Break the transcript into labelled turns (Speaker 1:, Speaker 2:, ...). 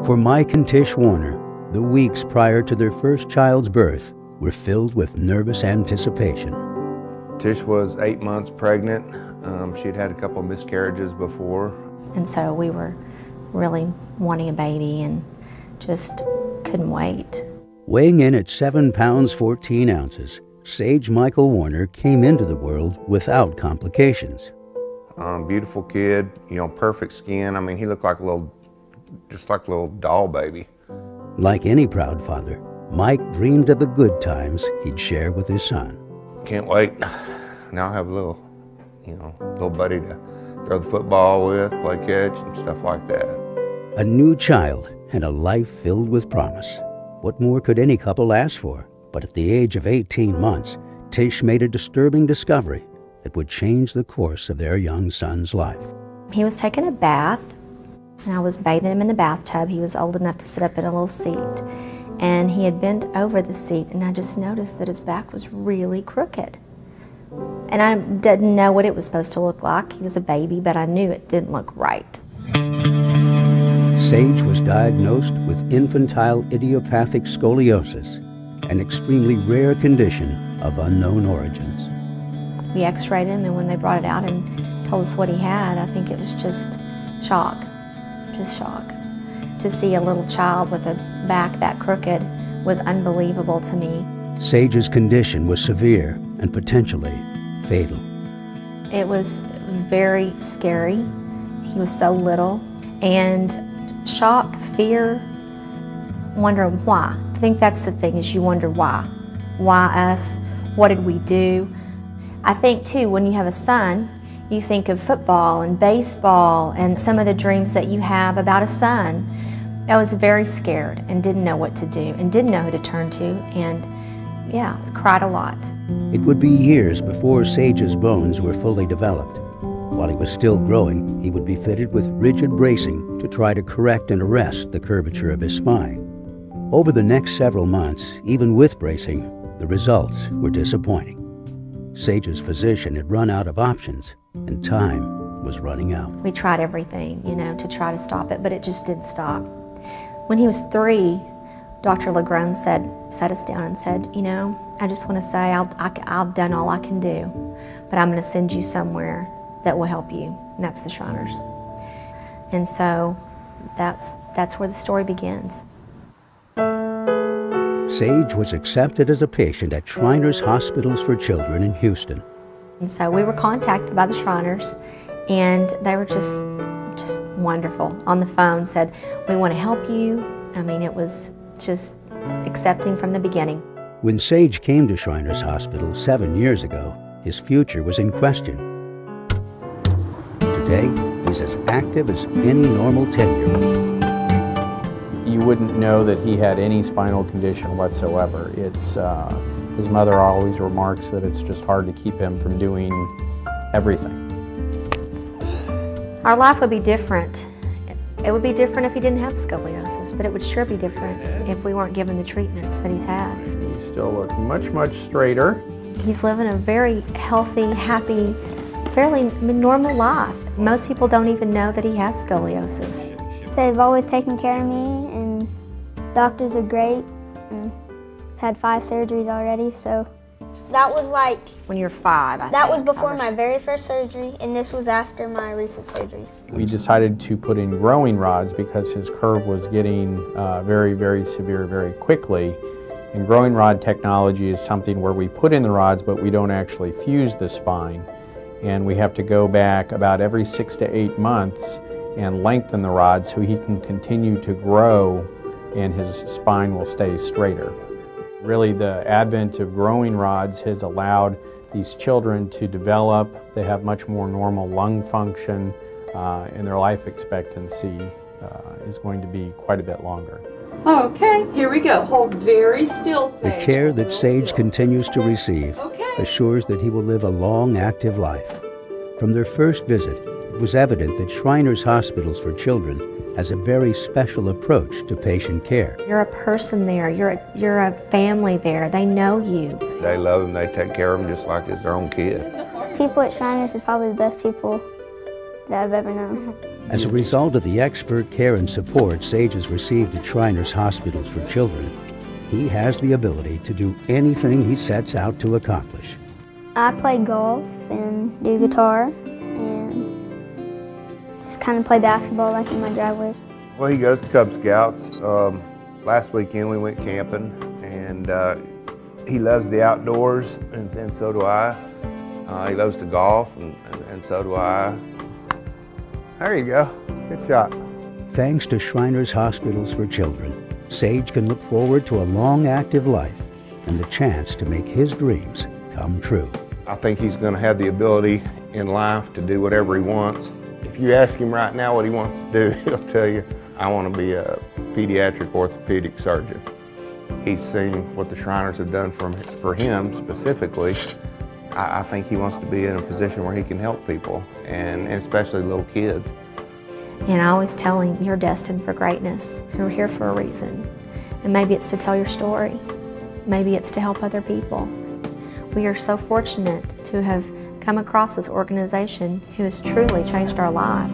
Speaker 1: For Mike and Tish Warner, the weeks prior to their first child's birth were filled with nervous anticipation.
Speaker 2: Tish was 8 months pregnant. She'd had a couple of miscarriages before.
Speaker 3: And so we were really wanting a baby and just couldn't wait.
Speaker 1: Weighing in at 7 pounds 14 ounces, Sage Michael Warner came into the world without complications.
Speaker 2: Beautiful kid, you know, perfect skin. I mean, he looked like just like a little doll baby.
Speaker 1: Like any proud father, Mike dreamed of the good times he'd share with his son.
Speaker 2: Can't wait. Now I have a little, little buddy to throw the football with, play catch, and stuff like that.
Speaker 1: A new child and a life filled with promise. What more could any couple ask for? But at the age of 18 months, Tish made a disturbing discovery that would change the course of their young son's life.
Speaker 3: He was taking a bath, and I was bathing him in the bathtub. He was old enough to sit up in a little seat. And he had bent over the seat, and I just noticed that his back was really crooked. And I didn't know what it was supposed to look like. He was a baby, but I knew it didn't look right.
Speaker 1: Sage was diagnosed with infantile idiopathic scoliosis, an extremely rare condition of unknown origins.
Speaker 3: We x-rayed him, and when they brought it out and told us what he had, I think it was just shock. Just shock. To see a little child with a back that crooked was unbelievable to me.
Speaker 1: Sage's condition was severe and potentially fatal.
Speaker 3: It was very scary. He was so little. And shock, fear, wondering why. I think that's the thing, is you wonder why. Why us? What did we do? I think too, when you have a son, you think of football and baseball and some of the dreams that you have about a son. I was very scared and didn't know what to do and didn't know who to turn to, and yeah, cried a lot.
Speaker 1: It would be years before Sage's bones were fully developed. While he was still growing, he would be fitted with rigid bracing to try to correct and arrest the curvature of his spine. Over the next several months, even with bracing, the results were disappointing. Sage's physician had run out of options, and time was running out.
Speaker 3: We tried everything, to try to stop it, but it just didn't stop. When he was 3, Dr. Legrone sat us down and said, I just want to say I've done all I can do, but I'm going to send you somewhere that will help you, and that's the Shriners. And so that's where the story begins.
Speaker 1: Sage was accepted as a patient at Shriners Hospitals for Children in Houston.
Speaker 3: And so we were contacted by the Shriners, and they were just wonderful. On the phone said, we want to help you. I mean, it was just accepting from the beginning.
Speaker 1: When Sage came to Shriners Hospital 7 years ago, his future was in question. Today, he's as active as any normal 10-year-old.
Speaker 4: You wouldn't know that he had any spinal condition whatsoever. It's, his mother always remarks that it's just hard to keep him from doing everything.
Speaker 3: Our life would be different. It would be different if he didn't have scoliosis, but it would sure be different if we weren't given the treatments that he's had.
Speaker 4: He still looks much, much straighter.
Speaker 3: He's living a very healthy, happy, fairly normal life. Most people don't even know that he has scoliosis.
Speaker 5: They've always taken care of me, and doctors are great, and had 5 surgeries already, so. That was like...
Speaker 3: When you're 5, I
Speaker 5: That
Speaker 3: think.
Speaker 5: was before my very first surgery, and this was after my recent surgery.
Speaker 4: We decided to put in growing rods because his curve was getting very, very severe very quickly. And growing rod technology is something where we put in the rods, but we don't actually fuse the spine. And we have to go back about every 6 to 8 months and lengthen the rod so he can continue to grow and his spine will stay straighter. Really, the advent of growing rods has allowed these children to develop. They have much more normal lung function, and their life expectancy is going to be quite a bit longer.
Speaker 6: Okay, here we go. Hold very still, Sage.
Speaker 1: The care that Sage continues to receive assures that he will live a long, active life. From their first visit, it was evident that Shriners Hospitals for Children has a very special approach to patient care.
Speaker 3: You're a person there. You're a family there. They know you.
Speaker 2: They love him. They take care of him just like it's their own kid.
Speaker 5: People at Shriners are probably the best people that I've ever known.
Speaker 1: As a result of the expert care and support Sage has received at Shriners Hospitals for Children, he has the ability to do anything he sets out to accomplish.
Speaker 5: I play golf and do guitar and just kind of play basketball like in my driveway.
Speaker 2: Well, he goes to Cub Scouts. Last weekend we went camping, and he loves the outdoors, and so do I. He loves to golf, and so do I. There you go. Good shot.
Speaker 1: Thanks to Shriners Hospitals for Children, Sage can look forward to a long, active life and the chance to make his dreams come true.
Speaker 2: I think he's going to have the ability in life to do whatever he wants. If you ask him right now what he wants to do, he'll tell you, I want to be a pediatric orthopedic surgeon. He's seen what the Shriners have done for him specifically. I think he wants to be in a position where he can help people, and especially little kids.
Speaker 3: And I always tell him, you're destined for greatness. You're here for a reason. And maybe it's to tell your story. Maybe it's to help other people. We are so fortunate to have come across this organization who has truly changed our life.